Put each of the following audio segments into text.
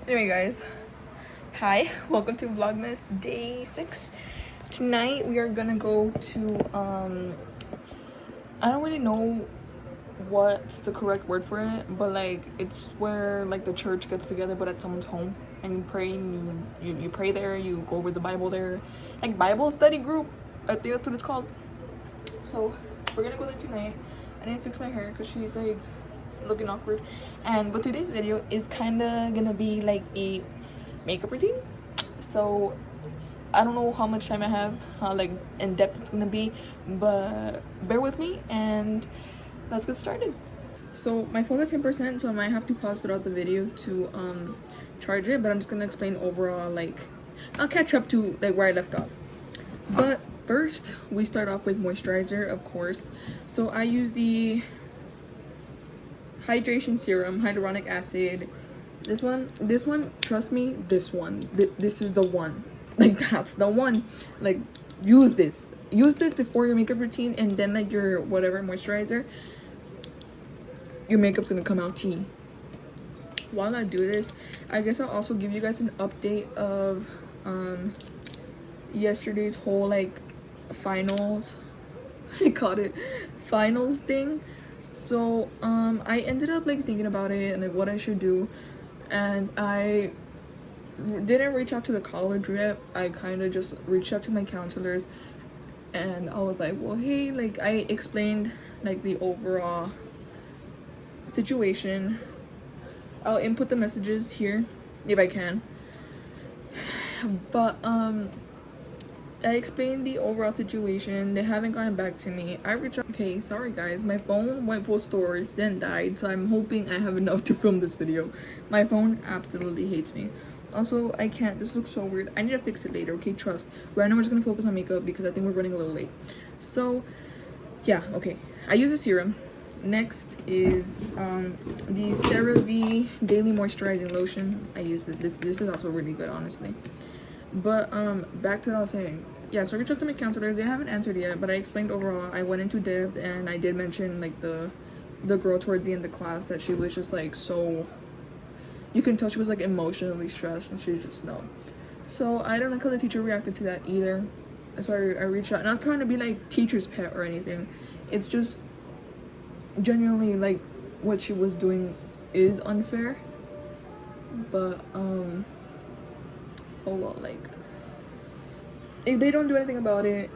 Anyway, guys, hi, welcome to Vlogmas day 6. Tonight we are gonna go to I don't really know what's the correct word for it, but like it's where like the church gets together but at someone's home, and you pray, and you pray there, you go over the Bible there, like Bible study group, I think that's what it's called. So we're gonna go there tonight. I didn't fix my hair because she's like looking awkward, but today's video is kind of gonna be like a makeup routine. So I don't know how much time I have, how like in depth it's gonna be, but bear with me and let's get started. So my phone's at 10%, so I might have to pause throughout the video to charge it, but I'm just gonna explain overall, like I'll catch up to like where I left off. But first we start off with moisturizer, of course. So I use the hydration serum, hyaluronic acid. This one, trust me, this is the one. Like that's the one. Like use this before your makeup routine, and then like your whatever moisturizer, your makeup's gonna come out tea. While I do this, I guess I'll also give you guys an update of yesterday's whole like finals I called it finals thing. So I ended up like thinking about it and like what I should do, and I didn't reach out to the college yet. I kind of just reached out to my counselors, and I was like, well, hey, like I explained like the overall situation. I'll input the messages here if I can, but I explained the overall situation. They haven't gotten back to me. I reached out. Okay, sorry guys, my phone went full storage then died, so I'm hoping I have enough to film this video. My phone absolutely hates me. Also, I can't, this looks so weird. I need to fix it later, okay? Trust. Right now we're just gonna focus on makeup because I think we're running a little late. So yeah, okay, I use a serum. Next is the CeraVe daily moisturizing lotion. I use this is also really good, honestly. But back to what I was saying. Yeah, so I reached out to my counselors. They haven't answered yet, but I explained overall. I went into depth, and I did mention like the girl towards the end of the class, that she was just like, so you can tell she was like emotionally stressed, and she just no. So I don't know how the teacher reacted to that either. So I reached out, not trying to be like teacher's pet or anything. It's just genuinely like what she was doing is unfair. But oh well, like if they don't do anything about it,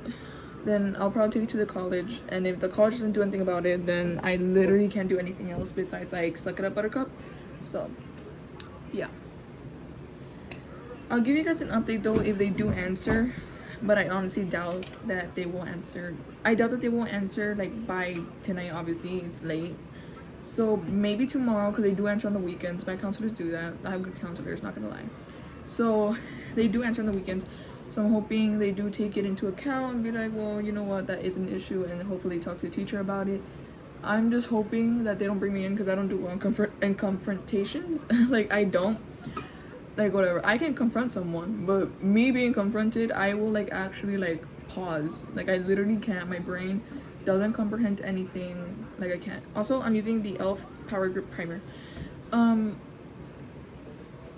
then I'll probably take it to the college, and if the college doesn't do anything about it, then I literally can't do anything else besides like suck it up, buttercup. So yeah, I'll give you guys an update though if they do answer, but I honestly doubt that they will answer. I doubt that they will answer like by tonight. Obviously it's late, so maybe tomorrow, because they do answer on the weekends. My counselors do that. I have good counselors, not gonna lie. So they do answer on the weekends, so I'm hoping they do take it into account and be like, well, you know what, that is an issue, and hopefully talk to the teacher about it. I'm just hoping that they don't bring me in, because I don't do well in confrontations. Like I don't, like whatever, I can confront someone, but me being confronted, I will like actually like pause. Like I literally can't. My brain doesn't comprehend anything. Like I can't. Also, I'm using the e.l.f. Power Grip Primer.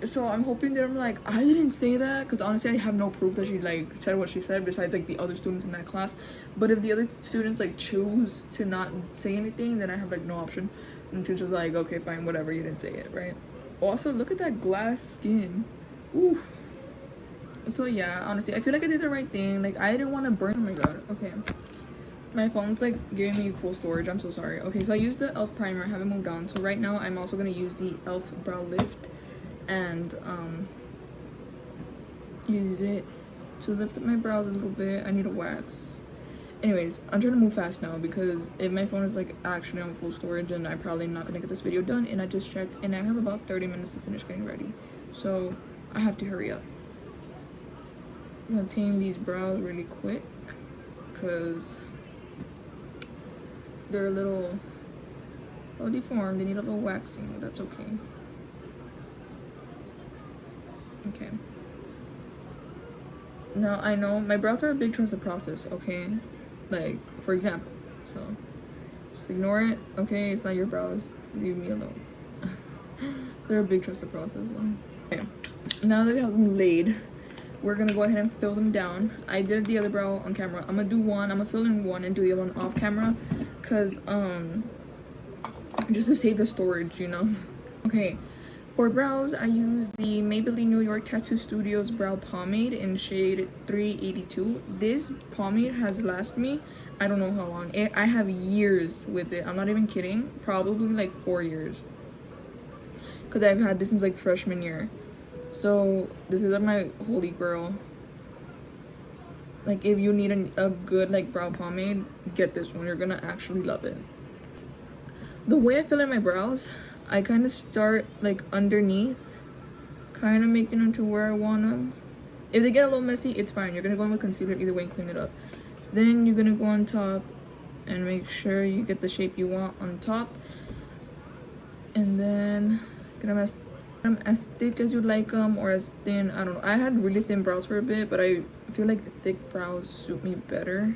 So I'm hoping that I'm like, I didn't say that, because honestly I have no proof that she like said what she said besides like the other students in that class. But if the other students like choose to not say anything, then I have like no option. And teacher's like, okay, fine, whatever, you didn't say it, right? Also, look at that glass skin. Ooh. So yeah, honestly I feel like I did the right thing. Like I didn't want to burn. Oh my god. Okay, my phone's like giving me full storage. I'm so sorry. Okay, so I used the e.l.f. primer. I haven't moved on. So right now I'm also gonna use the e.l.f. brow lift, and use it to lift up my brows a little bit. I need a wax. Anyways, I'm trying to move fast now, because if my phone is like actually on full storage, and I'm probably not gonna get this video done. And I just checked, and I have about 30 minutes to finish getting ready, so I have to hurry up. I'm gonna tame these brows really quick because they're a little deformed. They need a little waxing, but that's okay. Okay. Now I know my brows are a big trust the process, okay? Like for example, so just ignore it, okay? It's not your brows. Leave me alone. They're a big trust the process though. Okay. Now that we have them laid, we're gonna go ahead and fill them down. I did the other brow on camera. I'm gonna do one, I'm gonna fill in one and do the other one off camera, because just to save the storage, you know. Okay, for brows, I use the Maybelline New York Tattoo Studios brow pomade in shade 382. This pomade has lasted me, I don't know how long. I have years with it. I'm not even kidding. Probably like 4 years. Because I've had this since like freshman year. So this is my holy grail. Like if you need a good like brow pomade, get this one. You're gonna actually love it. The way I fill in my brows, I kind of start like underneath, kind of making them to where I want them. If they get a little messy, it's fine. You're gonna go in with concealer either way and clean it up. Then you're gonna go on top and make sure you get the shape you want on top. And then get them as thick as you like them, or as thin. I don't know. I had really thin brows for a bit, but I feel like thick brows suit me better.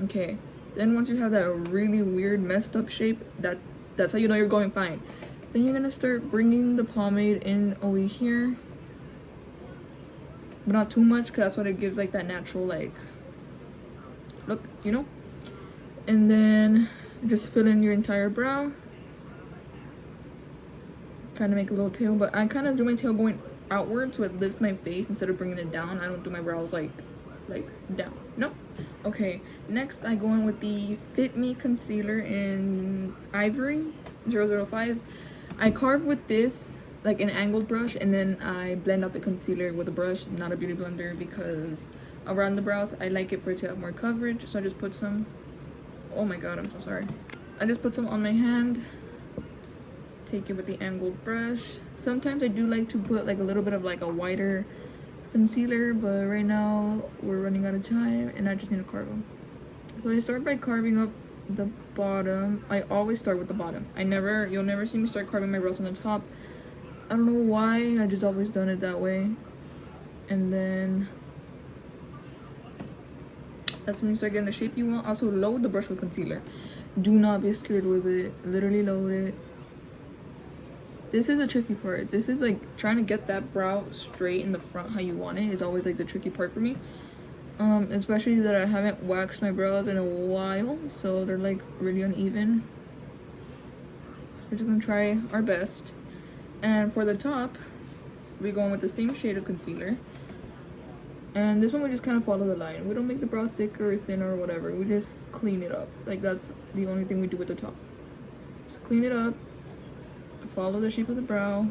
Okay. Then once you have that really weird messed up shape, that's how you know you're going fine. Then you're gonna start bringing the pomade in over here, but not too much, because that's what it gives like that natural like look, you know. And then just fill in your entire brow. Kind of make a little tail, but I kind of do my tail going outward so it lifts my face instead of bringing it down. I don't do my brows like down. Nope. Okay, next I go in with the Fit Me concealer in Ivory 005. I carve with this like an angled brush, and then I blend out the concealer with a brush, not a beauty blender, because around the brows I like it for it to have more coverage. So I just put some, oh my god, I'm so sorry. I just put some on my hand, take it with the angled brush. Sometimes I do like to put like a little bit of like a whiter concealer, but right now we're running out of time and I just need to carve them. So I start by carving up the bottom. I always start with the bottom. You'll never see me start carving my brows on the top. I don't know why, I just always done it that way. And then that's when you start getting the shape you want. Also load the brush with concealer. Do not be scared with it. Literally load it. This is the tricky part. This is like trying to get that brow straight in the front how you want it is always like the tricky part for me. Especially that I haven't waxed my brows in a while, so they're like really uneven. So we're just gonna try our best. And for the top, we're going with the same shade of concealer. And this one we just kind of follow the line. We don't make the brow thicker or thinner or whatever. We just clean it up. Like that's the only thing we do with the top. Just clean it up. Follow the shape of the brow,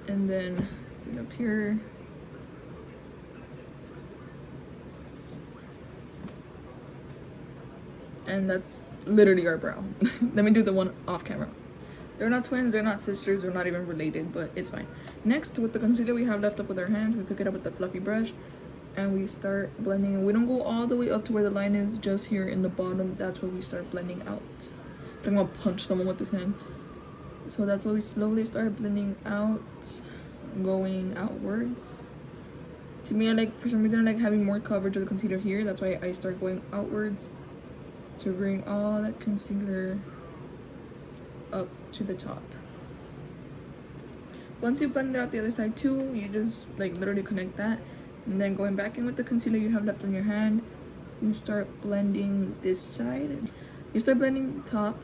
and then up here, and that's literally our brow. Let me do the one off camera. They're not twins, they're not sisters, they're not even related, but it's fine. Next, with the concealer we have left up with our hands, we pick it up with the fluffy brush and we start blending. And we don't go all the way up to where the line is, just here in the bottom. That's where we start blending out. I'm gonna punch someone with this hand. So that's why we slowly start blending out, going outwards. To me, for some reason I like having more coverage of the concealer here. That's why I start going outwards to bring all that concealer up to the top. Once you blend it out the other side too, you just like literally connect that, and then going back in with the concealer you have left on your hand, you start blending this side. You start blending the top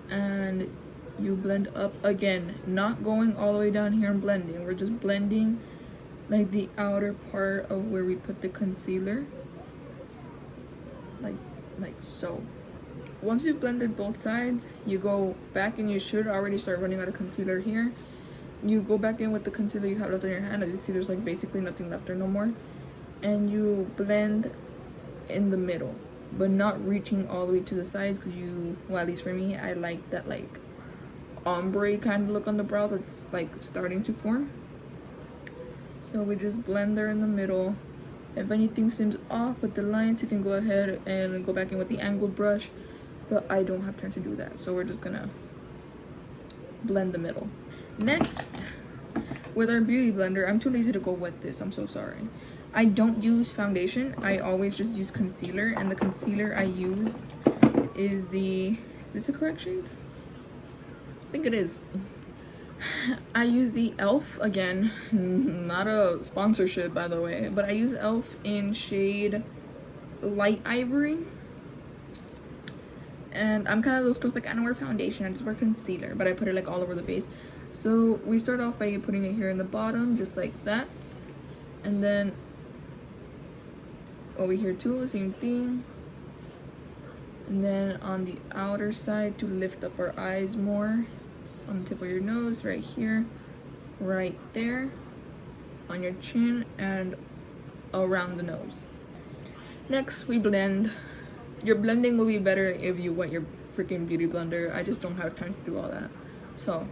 and you blend up again, not going all the way down here and blending. We're just blending like the outer part of where we put the concealer, like so. Once you've blended both sides, you go back and you should already start running out of concealer here. You go back in with the concealer you have left on your hand. As you see, there's like basically nothing left or no more, and you blend in the middle, but not reaching all the way to the sides, because well, at least for me, I like that like ombre kind of look on the brows that's like starting to form. So we just blend there in the middle. If anything seems off with the lines, you can go ahead and go back in with the angled brush, but I don't have time to do that, so we're just gonna blend the middle. Next, with our beauty blender, I'm too lazy to go with this, I'm so sorry. I don't use foundation, I always just use concealer, and the concealer I use is this a correct shade? I think it is. I use the elf again, not a sponsorship by the way, but I use elf in shade light ivory. And I'm kind of those girls, like, I don't wear foundation, I just wear concealer, but I put it like all over the face. So we start off by putting it here in the bottom, just like that, and then over here too, same thing. And then on the outer side to lift up our eyes more, on the tip of your nose, right here, right there, on your chin, and around the nose. Next, we blend. Your blending will be better if you wet your freaking beauty blender. I just don't have time to do all that. So,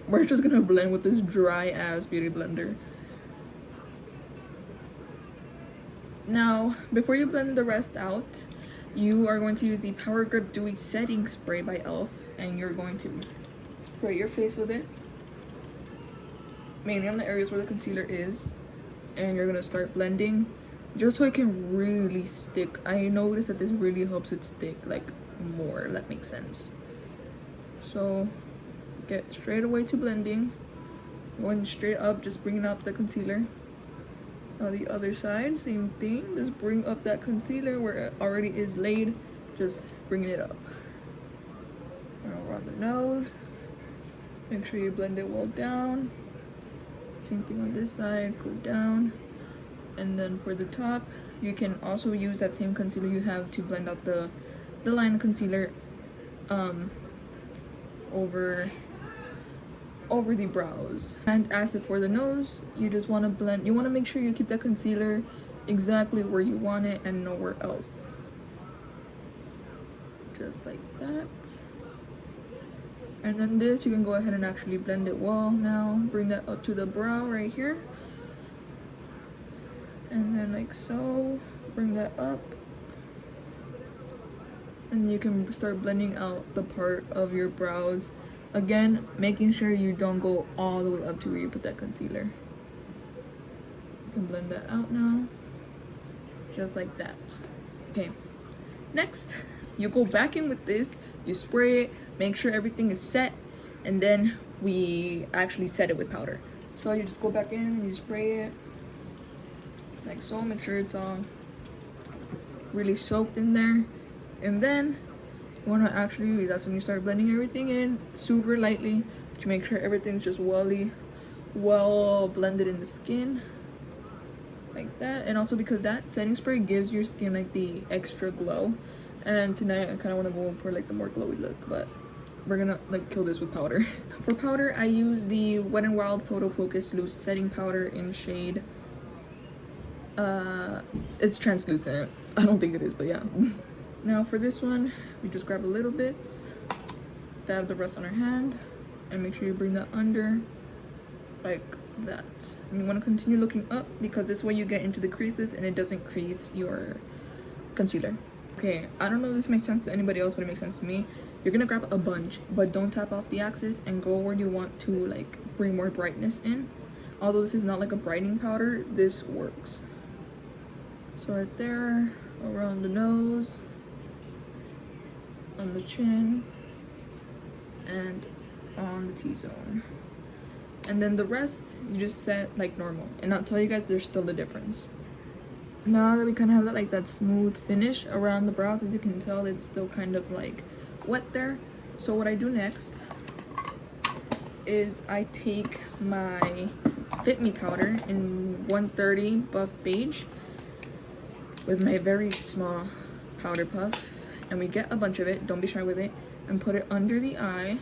we're just gonna blend with this dry ass beauty blender. Now, before you blend the rest out, you are going to use the Power Grip Dewy Setting Spray by e.l.f. and you're going to spray your face with it, mainly on the areas where the concealer is, and you're gonna start blending just so it can really stick. I noticed that this really helps it stick like more, if that makes sense. So get straight away to blending, going straight up, just bringing up the concealer. Now the other side, same thing, just bring up that concealer where it already is laid, just bringing it up. Around the nose, make sure you blend it well down. Same thing on this side, go down. And then for the top, you can also use that same concealer you have to blend out the line concealer over the brows. And as for the nose, you just want to blend, you want to make sure you keep that concealer exactly where you want it and nowhere else. Just like that. And then this, you can go ahead and actually blend it well now. Bring that up to the brow right here. And then like so, bring that up. And you can start blending out the part of your brows. Again, making sure you don't go all the way up to where you put that concealer. You can blend that out now. Just like that. Okay, next, you go back in with this, you spray it, make sure everything is set, and then we actually set it with powder. So you just go back in and you spray it like so, make sure it's all really soaked in there, and then you want to actually, that's when you start blending everything in super lightly to make sure everything's just well blended in the skin like that. And also because that setting spray gives your skin like the extra glow, and tonight I kind of want to go for like the more glowy look, but we're gonna like kill this with powder. For powder, I use the Wet n Wild Photo Focus Loose Setting Powder in shade it's translucent. I don't think it is, but yeah. Now for this one, we just grab a little bit, dab the rest on our hand, and make sure you bring that under like that. And you want to continue looking up because this way you get into the creases and it doesn't crease your concealer. Okay, I don't know if this makes sense to anybody else, but it makes sense to me. You're gonna grab a bunch, but don't tap off the axis and go where you want to like bring more brightness in. Although this is not like a brightening powder, this works. So right there, around the nose, on the chin, and on the T-zone. And then the rest, you just set like normal. And I'll tell you guys, there's still a difference. Now that we kind of have that like that smooth finish around the brows, as you can tell, it's still kind of like wet there. So what I do next is I take my Fit Me powder in 130 Buff Beige with my very small powder puff, and we get a bunch of it, don't be shy with it, and put it under the eye,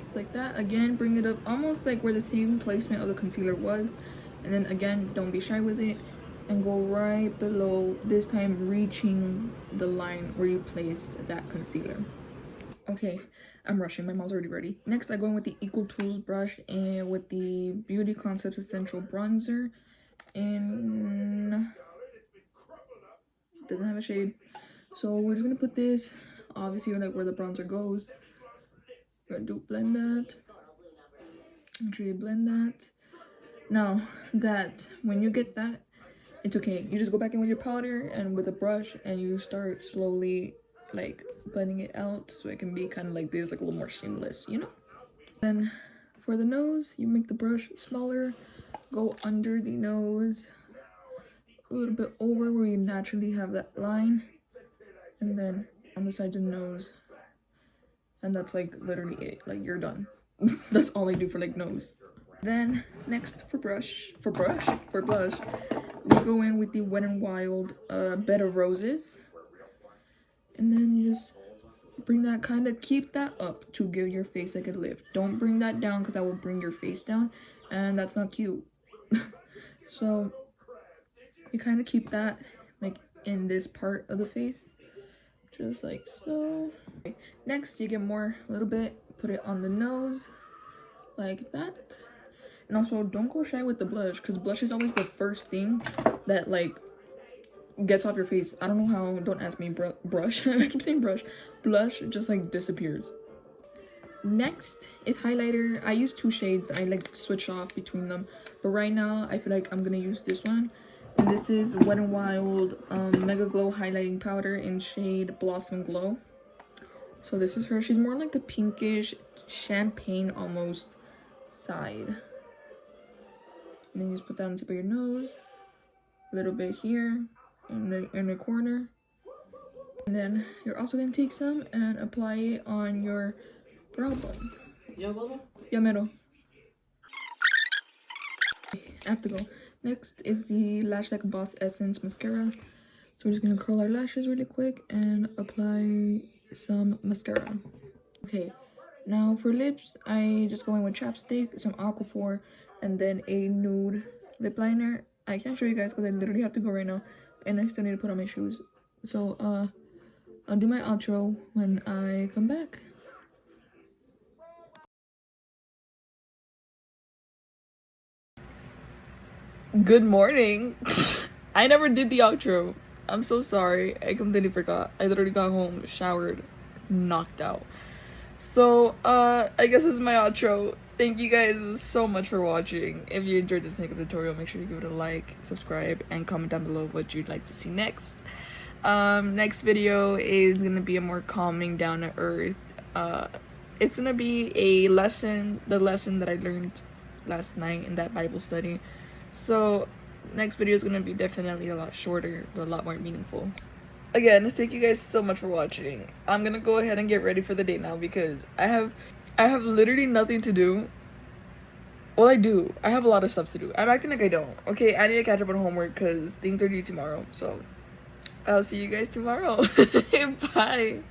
just like that. Again, bring it up almost like where the same placement of the concealer was, and then again, don't be shy with it, and go right below, this time reaching the line where you placed that concealer. Okay, I'm rushing, my mom's already ready. Next, I go in with the Equal Tools brush and with the Beauty Concepts Essential Bronzer in, doesn't have a shade. So we're just gonna put this, obviously like where the bronzer goes. We're gonna blend that. Make sure you blend that. Now that, when you get that, it's okay. You just go back in with your powder and with a brush and you start slowly like blending it out so it can be kind of like this, like a little more seamless, you know? Then for the nose, you make the brush smaller, go under the nose, a little bit over where you naturally have that line, and then on the sides of the nose. And that's like literally it, like you're done. That's all I do for like nose. Then next for blush, we go in with the Wet n Wild Bed of Roses. And then you just bring that, kind of keep that up to give your face like a lift. Don't bring that down because that will bring your face down and that's not cute. So you kind of keep that like in this part of the face, just like so. Okay. Next you get more, a little bit, put it on the nose like that. And also don't go shy with the blush because blush is always the first thing that like gets off your face. I don't know how, don't ask me. Brush I keep saying brush. Blush just like disappears. Next is highlighter. I use 2 shades. I like switch off between them, but right now I feel like I'm gonna use this one, and this is Wet n Wild Mega Glow highlighting powder in shade Blossom Glow. So this is her. She's more like the pinkish champagne almost side. And then you just put that on the tip of your nose, a little bit here in the corner, and then you're also gonna take some and apply it on your brow bone. Yeah, middle. I have to go. Next is the Lash Like a Boss Essence mascara. So we're just gonna curl our lashes really quick and apply some mascara. Okay, now for lips, I just go in with chapstick, some Aquaphor, and then a nude lip liner. I can't show you guys because I literally have to go right now, and I still need to put on my shoes. So I'll do my outro when I come back. Good morning. I never did the outro. I'm so sorry. I completely forgot. I literally got home, showered, knocked out. So I guess this is my outro. Thank you guys so much for watching. If you enjoyed this makeup tutorial, make sure you give it a like, subscribe, and comment down below what you'd like to see next. Next video is gonna be a more calming, down to earth. It's gonna be a lesson, the lesson that I learned last night in that Bible study. So next video is gonna be definitely a lot shorter, but a lot more meaningful. Again, thank you guys so much for watching. I'm gonna go ahead and get ready for the day now because I have literally nothing to do. Well, I do. I have a lot of stuff to do. I'm acting like I don't. Okay, I need to catch up on homework because things are due tomorrow. So I'll see you guys tomorrow. Bye.